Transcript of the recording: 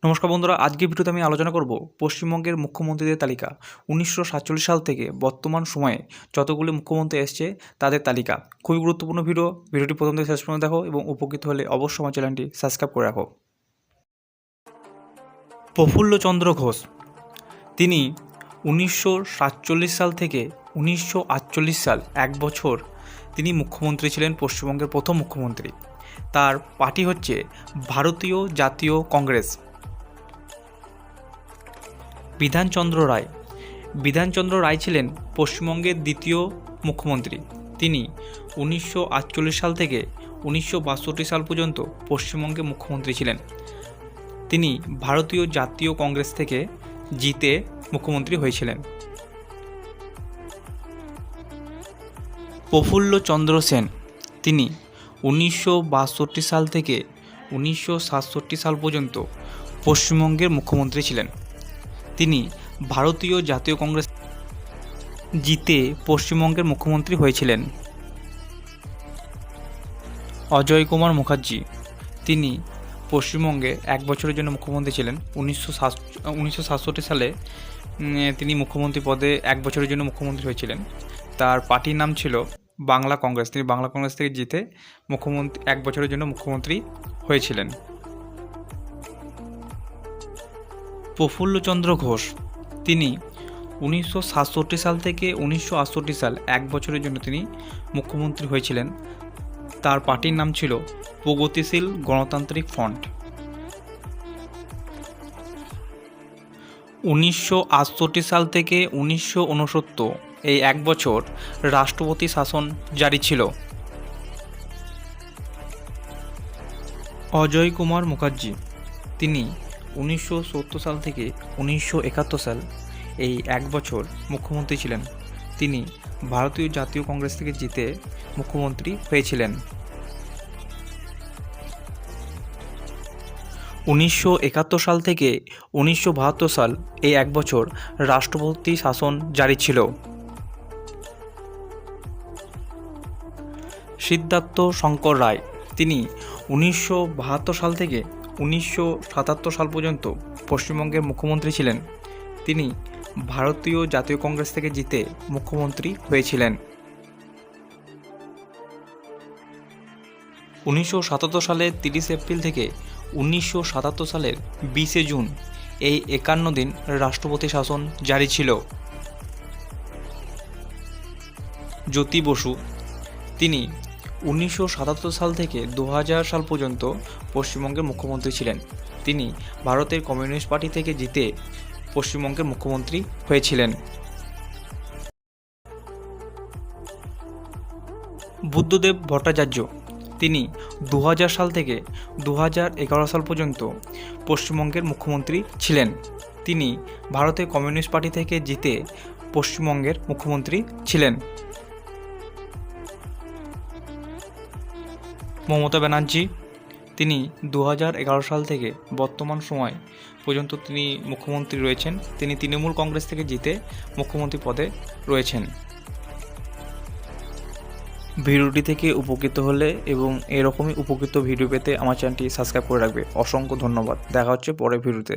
নমস্কার বন্ধুরা, আজকের ভিডিওতে আমি আলোচনা করব পশ্চিমবঙ্গের মুখ্যমন্ত্রীদের তালিকা। 1947 সাল থেকে বর্তমান সময়ে যতগুলি মুখ্যমন্ত্রী এসছে তাদের তালিকা। খুবই গুরুত্বপূর্ণ ভিডিওটি প্রথম থেকে শেষ পর্যন্ত দেখো এবং উপকৃত হলে অবশ্যই আমার চ্যানেলটি সাবস্ক্রাইব করে রাখো। প্রফুল্লচন্দ্র ঘোষ, তিনি 1947 সাল থেকে 1948 সাল 1 বছর তিনি মুখ্যমন্ত্রী ছিলেন, পশ্চিমবঙ্গের প্রথম মুখ্যমন্ত্রী। তার পার্টি হচ্ছে ভারতীয় জাতীয় কংগ্রেস। বিধানচন্দ্র রায় ছিলেন পশ্চিমবঙ্গের দ্বিতীয় মুখ্যমন্ত্রী। তিনি 1948 সাল থেকে 1962 সাল পর্যন্ত পশ্চিমবঙ্গের মুখ্যমন্ত্রী ছিলেন। তিনি ভারতীয় জাতীয় কংগ্রেস থেকে জিতে মুখ্যমন্ত্রী হয়েছিলেন। প্রফুল্লচন্দ্র সেন, তিনি 1962 সাল থেকে 1967 সাল পর্যন্ত পশ্চিমবঙ্গের মুখ্যমন্ত্রী ছিলেন। তিনি ভারতীয় জাতীয় কংগ্রেস জিতে পশ্চিমবঙ্গের মুখ্যমন্ত্রী হয়েছিলেন। অজয় কুমার মুখার্জি, তিনি পশ্চিমবঙ্গে 1 বছরের জন্য মুখ্যমন্ত্রী ছিলেন। 1967 সালে তিনি মুখ্যমন্ত্রী পদে 1 বছরের জন্য মুখ্যমন্ত্রী হয়েছিলেন। তার পার্টির নাম ছিল বাংলা কংগ্রেস। তিনি বাংলা কংগ্রেস থেকে জিতে 1 বছরের জন্য মুখ্যমন্ত্রী হয়েছিলেন। প্রফুল্লচন্দ্র ঘোষ, তিনি 1967 সাল থেকে 1968 সাল 1 বছরের জন্য তিনি মুখ্যমন্ত্রী হয়েছিলেন। তার পার্টির নাম ছিল প্রগতিশীল গণতান্ত্রিক ফ্রন্ট। 1968 সাল থেকে 1969 এই 1 বছর রাষ্ট্রপতি শাসন জারি ছিল। অজয় কুমার মুখার্জি, তিনি 1970 সাল থেকে 1971 সাল এই 1 বছর মুখ্যমন্ত্রী ছিলেন। তিনি ভারতীয় জাতীয় কংগ্রেস থেকে জিতে মুখ্যমন্ত্রী হয়েছিলেন। 1971 সাল থেকে 1972 সাল এই 1 বছর রাষ্ট্রপতি শাসন জারি ছিল। সিদ্ধার্থ শঙ্কর রায়, তিনি 1972 সাল থেকে 1977 সাল পর্যন্ত পশ্চিমবঙ্গের মুখ্যমন্ত্রী ছিলেন। তিনি ভারতীয় জাতীয় কংগ্রেস থেকে জিতে মুখ্যমন্ত্রী হয়েছিলেন। 1977 সালের 30 এপ্রিল থেকে 1977 সালের 20 জুন এই 51 দিন রাষ্ট্রপতি শাসন জারি ছিল। জ্যোতি বসু, তিনি 1977 সাল থেকে 2000 সাল পর্যন্ত পশ্চিমবঙ্গের মুখ্যমন্ত্রী ছিলেন। তিনি ভারতের কমিউনিস্ট পার্টি থেকে জিতে পশ্চিমবঙ্গের মুখ্যমন্ত্রী হয়েছিলেন। বুদ্ধদেব ভট্টাচার্য, তিনি 2000 সাল থেকে 2011 সাল পর্যন্ত পশ্চিমবঙ্গের মুখ্যমন্ত্রী ছিলেন। তিনি ভারতের কমিউনিস্ট পার্টি থেকে জিতে পশ্চিমবঙ্গের মুখ্যমন্ত্রী ছিলেন। মমতা ব্যানার্জি, তিনি 2011 সাল থেকে বর্তমান সময় পর্যন্ত তিনি মুখ্যমন্ত্রী রয়েছেন। তিনি তৃণমূল কংগ্রেস থেকে জিতে মুখ্যমন্ত্রী পদে রয়েছেন। ভিডিওটি থেকে উপকৃত হলে এবং এরকমই উপকৃত ভিডিও পেতে আমার চ্যানেলটি সাবস্ক্রাইব করে রাখবে। অসংখ্য ধন্যবাদ। দেখা হচ্ছে পরের ভিডিওতে।